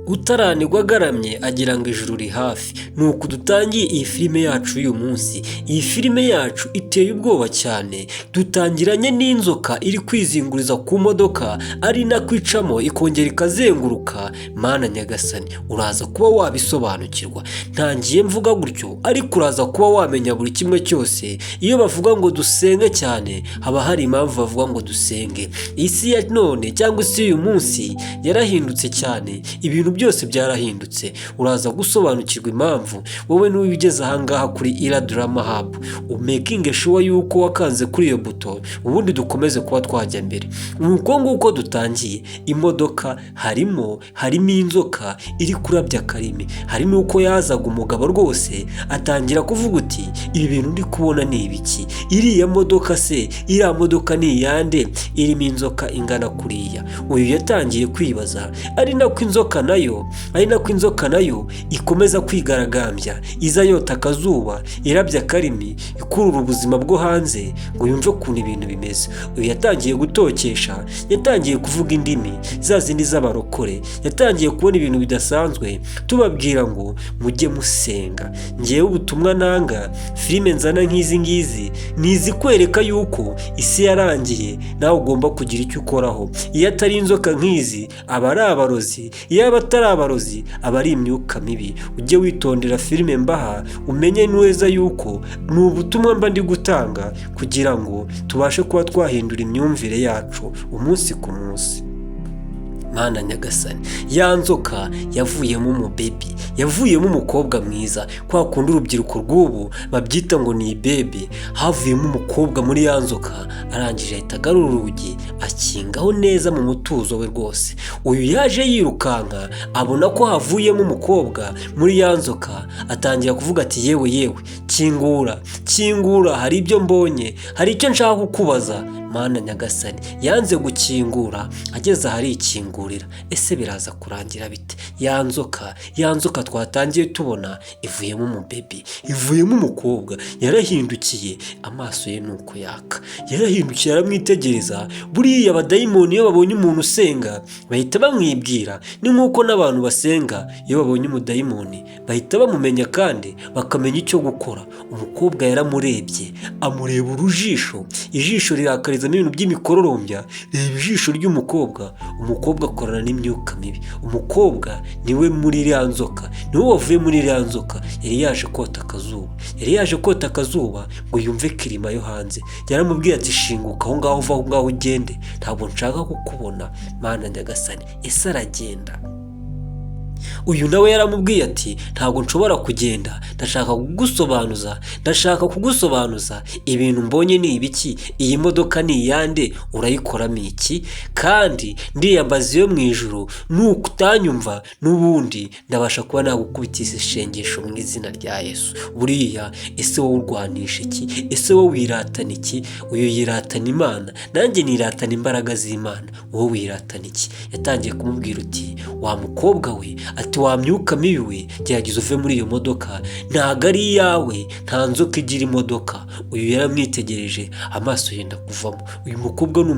utaranigwa agaramye agira ngo ijuru ri hafi. Nuko dutangiye iyi filime yacu y'uyu munsi. Iyi filime yacu iteye ubwoba cyane. Dutangiranye n'inzoka iri kwizinguriza ku modoka ari nakwicamo ikongera ikazenguruka. Mana nyagasani, uraza kuba wabisobanukirwa. Ntangiye mvuga gutyo ariko uraza kuba wamenya buri kimwe cyose. Iyo bavuga ngo dusenge cyane haba hari impamvu bavuga ngo dusenge. Isi ya none cyangwa isi y'uyu munsi yarahindutse cyane. Ibintu byose byarahindutse. Uraza gusobanukirwa impamvu wowe n'ubigeze ahangaha kuri Ira Drama Hub umaking sure yuko wakanze kuri iyo buto ubundi dukomeze kuba twajya mbere. Nuko nguko dutangiye imodoka harimo inzoka iri kurabya karimi. Hari nuko yazaga umugabo rwose atangira kuvuga uti ibi bintu ndi kubona ni ibiki? Iriya modoka se, iriya modoka ni iyande irimo inzoka ingana kuriya? Uyu yatangiye kwibaza ari nako inzoka nayo ikomeza kwigaragambya iza yota akazuba irabya karimi ikurura ubuzima bwo hanze ngo yumve ukuntu ibintu bimeze. Uyu yatangiye gutokesha, yatangiye kuvuga indimi za zindi z'abarokore, yatangiye kubona ibintu bidasanzwe. Tubabwira ngo mujye musenga. Ngewe ubutumwa nanga filime nzana nk'izi ngizi nizi kwereka yuko isi yarangiye, nawe ugomba kugira icyo ukoraho. Iyo atari inzoka nk'izi aba ari abarozi, iyo aba atari abarozi aba ari imyuka mibi. Ujye witondera filime mbaha umenye neza yuko ni ubutumwa mba ndi gutanga kugira ngo tubashe kuba twahindura imyumvire yacu umunsi ku munsi. Mana nyagasani, ya nzoka yavuyemo umubebi, yavuyemo umukobwa mwiza. Kwa kundi urubyiruko rw'ubu babyita ngo ni ibebe. Havuyemo umukobwa muri ya nzoka, arangije ahita agarura urugi akingaho neza mu mutuzo we rwose. Uyu yaje yirukanka abona ko havuyemo umukobwa muri ya nzoka, atangira kuvuga ati yewe kingura, hari ibyo mbonye, hari icyo nshaka kukubaza. Mana nyagasani, yanze gukingura, ageze ahari ikingurira. Ese biraza kurangira bite? Ya nzoka twatangiye tubona ivuyemo umubebi, ivuyemo umukobwa. Yarahindukiye, amaso ye nuko yaka, yarahindukiye aramwitegereza. Buriya abadayimoni iyo babonye umuntu usenga bahita bamwibwira. Ni nk'uko n'abantu basenga iyo babonye umudayimoni bahita bamumenya kandi bakamenya icyo gukora. Umukobwa yaramurebye, amureba urujisho, ijisho rirakariza n'ibintu by'imikororombya. Reba ijisho ry'umukobwa, umukobwa akorana n'imyuka mibi. Umukobwa niwe muri iriya nzoka, niwe wavuye muri iriya nzoka. Yari yaje kota akazuba ngo yumve kirima yo hanze. Yaramubwiye ati shinguka aho ngaho, uva aho ngaho ugende, ntabwo nshaka kukubona. Mana nyagasani, ese aragenda. Uyu nawe yaramubwiye ati ntabwo nshobora kugenda, ndashaka kugusobanuza ibintu mbonye ni ibiki, iyi modoka ni iyande, urayikoramo iki? Kandi ndiyambaza iyo mu ijuru, nuko utanyumva n'ubundi ndabasha kuba nagukubitisa ishengesho mu izina rya Yesu. Buriya ese wowe urwanisha iki? Ese wowe wiratana iki? Uyu yiratana Imana, nanjye niratana imbaraga z'Imana. Wowe wiratana iki? Yatangiye kumubwira uti wa mukobwa we, ati wa myuka mibi we, gerageza uve muri iyo modoka, ntago ari iyawe, nta nzoka igira imodoka. Uyu yaramwitegereje, amaso yenda kuvamo. Uyu mukobwa ni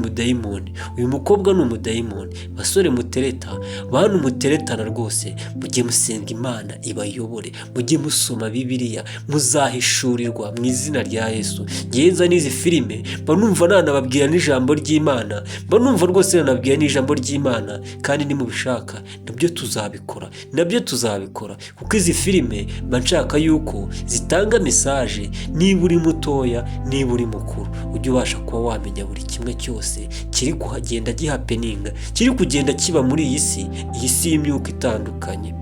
umudayimoni. Basore mutereta, bantu muteretana rwose, mujye musenga Imana ibayobore, mujye musoma Bibiliya, muzahishurirwa mu izina rya Yesu. Ngenza n'izi filime mba numva nanababwira n'ijambo ry'Imana, mba numva rwose nanabwira n'ijambo ry'Imana, kandi nimubishaka nabyo tuzabikora kuko izi filime mba nshaka yuko zitanga mesaje. Niba uri mutoya, niba uri mukuru, ujye ubasha kuba wamenya buri kimwe cyose kiri kuhagenda gihapeninga, kiri kugenda kiba muri iyi si y'imyuka itandukanye.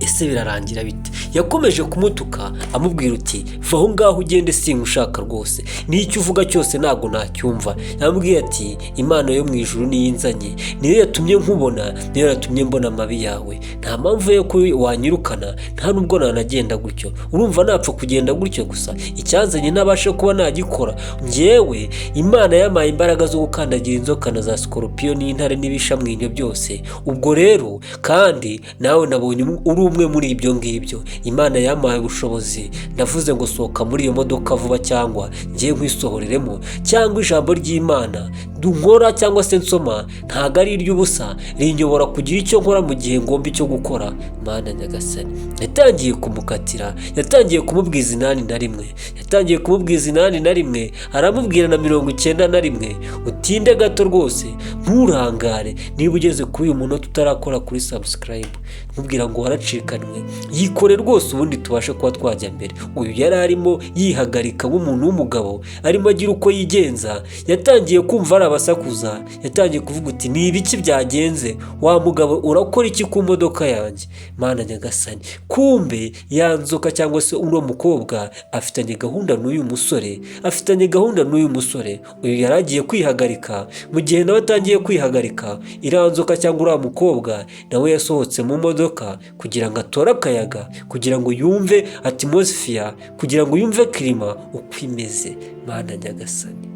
Ese birarangira bite? Yakomeje kumutuka amubwira uti va aho ngaho ugende, singushaka rwose, n'icyo uvuga cyose ntabwo nacyumva. Yambwiye ati Imana yo mu ijuru niyo inzanye, niyo yatumye nkubona, niyo yatumye mbona amabi yawe. Nta mpamvu yo ko wanyirukana, nta nubwo nanagenda gutyo. Urumva napfa kugenda gutyo gusa? Icyanzanye ntabashe kuba nagikora. Njyewe Imana yamaye imbaraga zo gukandagira inzoka na za skorpiyo n'intare n'ibishamwinyo byose. Ubwo rero kandi nawe nabonye uri bumwe muri ibyo ngibyo. Imana yampaye ubushobozi, ndavuze ngo sohoka muri iyo modoka vuba cyangwa ngiye nkwisohoreremo, cyangwa ijambo ry'Imana nkora cyangwa se nsoma ntago ari iry'ubusa, rinyobora kugira icyo nkora mu gihe ngomba icyo gukora. Mana nyagasani, yatangiye kumukatira, yatangiye kumubwiza 81, yatangiye kumubwiza 81, aramubwira na 91. Utinde gato rwose, nturangare niba ugeze kuri uyu munota utarakora kuri subscribe, nkubwira ngo waracikanwe, yikore rwose ubundi tubashe kuba twajya mbere. Uyu yari arimo yihagarika nk'umuntu w'umugabo, arimo agira uko yigenza, yatangiye kumva ari abasakuza, yatangiye kuvuga uti ni ibiki byagenze, wa mugabo urakora iki ku modoka yanjye? Mana nyagasani, kumbe yanzoka cyangwa se uno mukobwa afitanye gahunda n'uyu musore, afitanye gahunda n'uyu musore. Uyu yaragiye kwihagarika, mu gihe nawe atangiye kwihagarika, iranzoka cyangwa uriya mukobwa nawe yasohotse mu modoka kugira ngo atore akayaga, kugira ngo yumve atmosphere, kugira ngo yumve klima uko imeze. Mana nyagasani,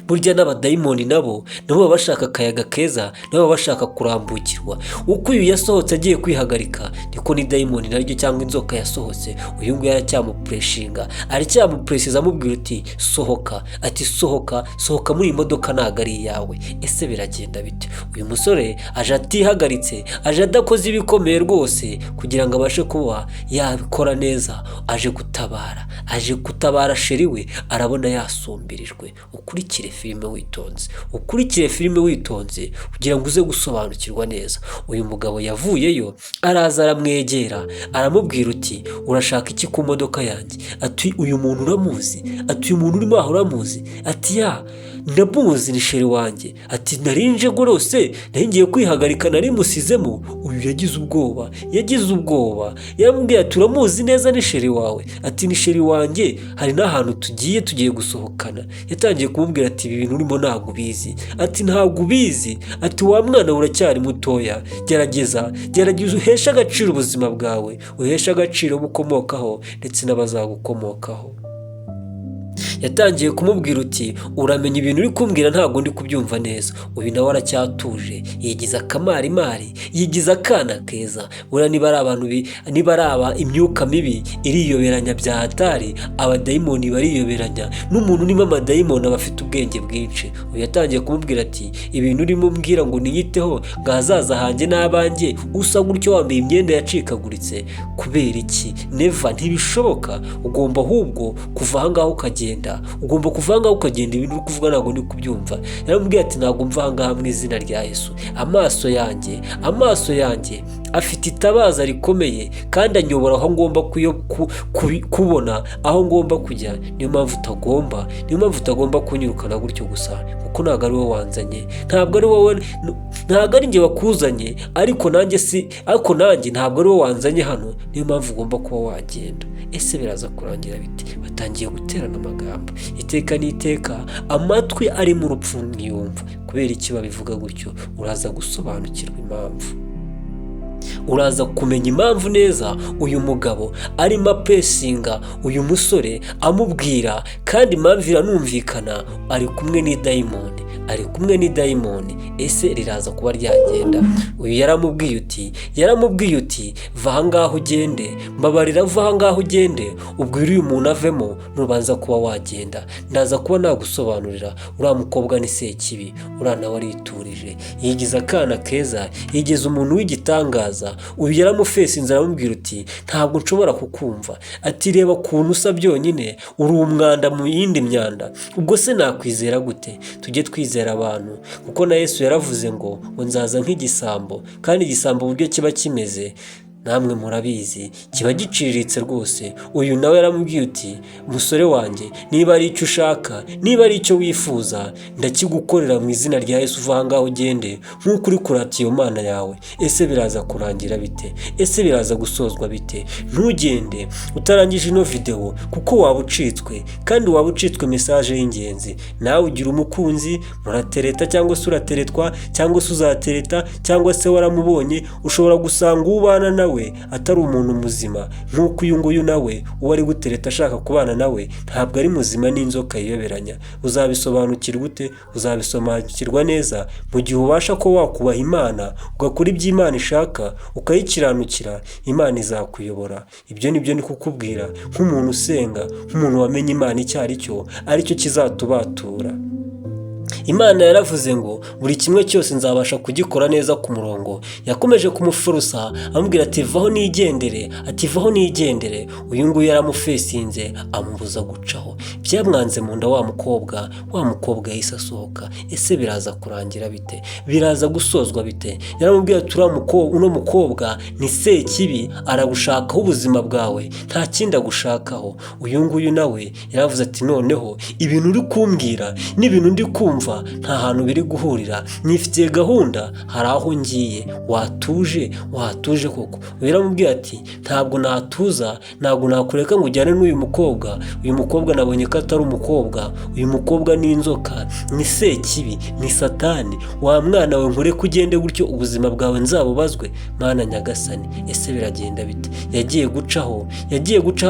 burya n'abadayimoni nabo baba bashaka akayaga keza, nabo bashaka kurambukirwa. Uko uyu yasohotse agiye kwihagarika, niko ni dayimoni naryo cyangwa inzoka yasohotse. Uyu nguyu aracyamupreshinga, aracyamupresiza amubwira uti sohoka, ati sohoka muri iyi modoka ntago ari iyawe. Ese biragenda bite? Uyu musore aje atihagaritse, aje adakoze ibikomeye rwose kugira ngo abashe kuba yabikora neza, aje gutabara sheri we, arabona yasumbirijwe. Ukurikire filime witonze kugira ngo uze gusobanukirwa neza. Uyu mugabo yavuyeyo, araza aramwegera, aramubwira uti urashaka iki ku modoka yanjye? Ati uyu muntu uramuzi? Ati uyu muntu urimo aho uramuzi? Ati ya ndamuzi, ni sheri wanjye. Ati narinje rwose, ngiye kwihagarika, nari musizemo. Uyu yagize ubwoba, yaramubwiye ati uramuzi neza, ni sheri wawe? Ati ni sheri wanjye, hari n'ahantu tugiye gusohokana. Yatangiye kumubwira ati ibi bintu urimo ntabwo ubizi. Ati ntabwo ubizi? Ati wa mwana uracyari mutoya, gerageza uheshe agaciro ubuzima bwawe, uheshe agaciro bukomokaho ndetse n'abazagukomokaho. Yatangiye kumubwira uti uramenya ibintu uri kumbwira ntabwo ndi kubyumva neza. Uyu nawe aracyatuje, yigiza akamarimari, yigiza akana keza. Buriya niba ari imyuka mibi iriyoberanya bya hatari, abadayimoni bariyoberanya, n'umuntu urimo amadayimoni aba afite ubwenge bwinshi. Uyu yatangiye kumubwira ati ibintu urimo mbwira ngo niyiteho, ngo ahazaza hanjye n'abanjye usa gutyo wambaye imyenda yacikaguritse, kubera iki? Neva, ntibishoboka. Ugomba ahubwo kuva aha ngaho ukagenda, ugomba kuvanga ukagenda, ibintu uri kuvuga ntabwo ndi kubyumva. Yaramubwiye ati ntabwo mva ngaha mu izina rya Yesu. Amaso yanjye afite itabaza rikomeye kandi anyobora aho ngomba kubona, aho ngomba kujya. Niyo mpamvu utagomba kunyirukana gutyo gusa, kuko ntabwo ari wowe wanzanye, ntabwo ari njye wakuzanye, ariko nanjye ntabwo ari wowe wanzanye hano. Niyo mpamvu ugomba kuba wagenda. Ese biraza kurangira biti? Batangiye guterana amagambo, iteka n'iteka, amatwi ari mu rupfu ntiyumva. Kubera iki babivuga gutyo? Uraza gusobanukirwa impamvu, uraza kumenya impamvu neza uyu mugabo arimo apesinga uyu musore amubwira, kandi impamvu iranumvikana, ari kumwe n'idayimoni. Ese riraza kuba ryagenda? Uyu yaramubwiye uti va aha ngaho ugende, mbabarira, va aha ngaho ugende, ubwire uyu muntu avemo, nubanza kuba wagenda ndaza kuba nagusobanurira. Uriya mukobwa ni sekibi, uriya nawe ariturije, yigize akana keza, yigize umuntu w'igitangaza. Uyu yaramufesinze aramubwira uti ntabwo nshobora kukumva. Ati reba ukuntu usa byonyine, uri umwanda mu yindi myanda. Ubwo se nakwizera gute? Tujye twizera abantu, kuko na Yesu yaravuze ngo nzaza nk'igisambo, kandi igisambo uburyo kiba kimeze namwe murabizi, kiba giciriritse rwose. Uyu nawe yaramubwiye uti musore wanjye, niba ari icyo ushaka, niba ari icyo wifuza, ndakigukorera mu izina rya Yesu. uva aha ngaho ugende nk'uko uri kurata iyo Mana yawe. Ese biraza kurangira bite? Ese biraza gusozwa bite? Ntugende utarangije ino video, kuko waba ucitswe, kandi waba ucitswe message y'ingenzi. Nawe ugira umukunzi, muratereta cyangwa se urateretwa, cyangwa se uzatereta, cyangwa se waramubonye, ushobora gusanga ubana nawe nawe atari umuntu muzima, nk'uko uyu nguyu nawe uwo ari gutereta ashaka kubana nawe ntabwo ari muzima, n'inzoka yiyoberanya. Uzabisobanukirwa ute? Uzabisobanukirwa neza mu gihe ubasha ko wakubaha Imana, ugakora ibyo Imana ishaka, ukayikiranukira, Imana izakuyobora. Ibyo nibyo ndi kukubwira nk'umuntu usenga, nk'umuntu wamenye Imana icyo ari cyo, aricyo kizatubatura. Imana yaravuze ngo buri kimwe cyose nzabasha kugikora neza ku murongo. Yakomeje kumufurusa amubwira ati vaho nigendere, ati vaho nigendere. Uyu nguyu yaramufesinze amubuza gucaho. Byamwanze mu nda wa mukobwa yahise asohoka. Ese biraza kurangira bite? Biraza gusozwa bite? Yaramubwiye ati uno mukobwa ni sekibi, aragushakaho ubuzima bwawe, nta kindi agushakaho. Uyu nguyu nawe yaravuze ati noneho ibintu uri kumbwira n'ibintu ndi kumva nta hantu biri guhurira, nifitiye gahunda, hari aho ngiye. Watuje koko? Biramubwira ati ntabwo natuza, ntabwo nakureka ngo ujyane n'uyu mukobwa. Uyu mukobwa nabonye ko atari umukobwa, uyu mukobwa ni inzoka, ni sekibi, ni satani. Wa mwana we nkureke ugende gutyo, ubuzima bwawe nzabubazwe. Mana nyagasani, ese biragenda bite? Yagiye gucaho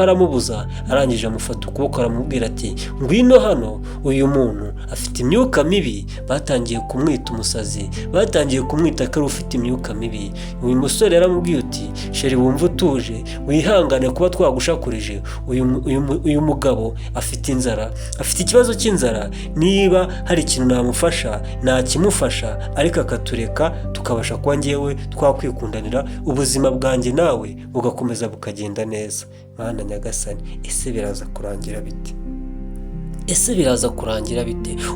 aramubuza, arangije amufata ukuboko aramubwira ati ngwino hano. Uyu muntu afite imyuka mibi, batangiye kumwita umusazi, batangiye kumwita ko ari ufite imyuka mibi. Uyu musore yaramubwiye uti sheri wumva utuje, wihangane kuba twagushakurije. Uyu mugabo afite inzara, afite ikibazo cy'inzara. Niba hari ikintu namufasha nakimufasha, ariko akatureka tukabasha kuba ngewe twakwikundanira, ubuzima bwanjye nawe bugakomeza bukagenda neza. Mana nyagasani, ese biraza kurangira bite?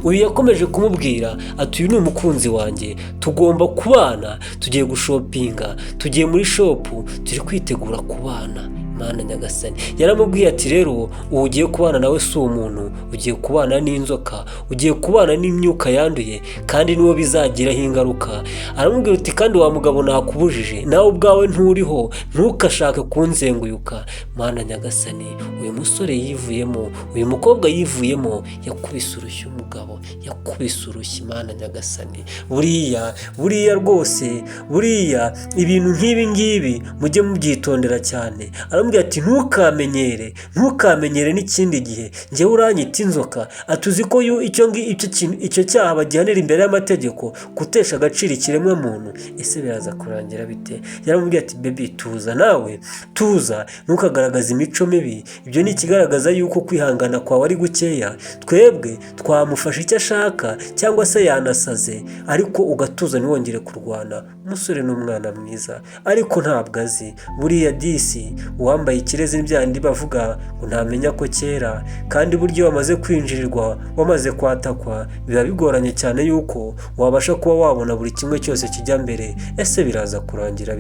Uyu yakomeje kumubwira ati uyu ni umukunzi wanjye, tugomba kubana, tugiye gushopinga, tugiye muri shopu, turi kwitegura kubana. Mana nyagasani, yaramubwiye ati rero ugiye kubana nawe si umuntu, ugiye kubana n'inzoka, ugiye kubana n'imyuka yanduye, kandi niwo bizagiraho ingaruka. Aramubwira uti kandi wa mugabo nakubujije, nawe ubwawe nturiho, ntukashake kunzenguyuka. Mana nyagasani, uyu musore yivuyemo, uyu mukobwa yivuyemo, yakubise urushyi umugabo, yakubise urushyi. Mana nyagasani, buriya rwose, ibintu nk'ibi ngibi mujye mubyitondera cyane. Aramubwira ati ntukamenyere n'ikindi gihe, njyewe uranyita inzoka. Atuzi ko icyo cyaha bagihanira imbere y'amategeko, gutesha agaciro ikiremwa muntu. Ese biraza kurangira bite? Yaramubwiye ati baby tuza, nawe tuza, ntukagaragaza imico mibi. Ibyo ni ikigaragaza yuko kwihangana kwawe ari gukeya. Twebwe twamufasha icyo ashaka, cyangwa se yanasaze, ariko ugatuza ntiwongere kurwana. Umusore ni umwana mwiza, ariko ntabwo azi. Buriya disi uwambaye ikirezi n'ibyandi bavuga ngo ntamenya ko kera, kandi buryo wamaze kwinjirirwa, wamaze kwatakwa, biba bigoranye cyane yuko wabasha kuba wabona buri kimwe cyose kijya mbere. Ese biraza kurangira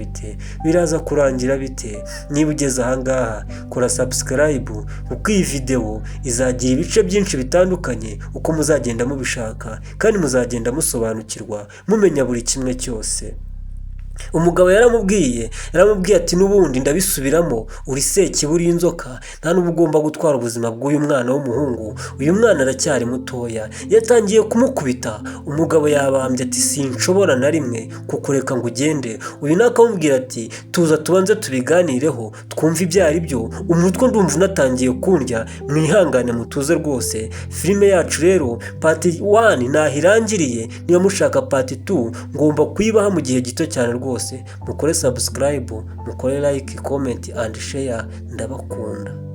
bite? Niba ugeze ahangaha, kora subscribe, kuko iyi video izagira ibice byinshi bitandukanye uko muzagenda mubishaka, kandi muzagenda musobanukirwa, mumenya buri kimwe cyose. Umugabo yaramubwiye ati n'ubundi ndabisubiramo, uri sekibi, uri inzoka, nta n'ubwo ugomba gutwara ubuzima bw'uyu mwana w'umuhungu. Uyu mwana aracyari mutoya. Yatangiye kumukubita. Umugabo yabambye ati sinshobora na rimwe kukureka ngo ugende. Uyu nakamubwira ati tuza tubanze tubiganireho, twumve ibyo ari byo. Umutwe ndumva unatangiye kundya, mwihangane mutuze rwose. Filime yacu rero part 1 nahirangiriye. Niba mushaka part 2 ngomba kuyibaha mu gihe gito cyane rwose. Mukore subscribe, mukore like, comment and share. Ndabakunda.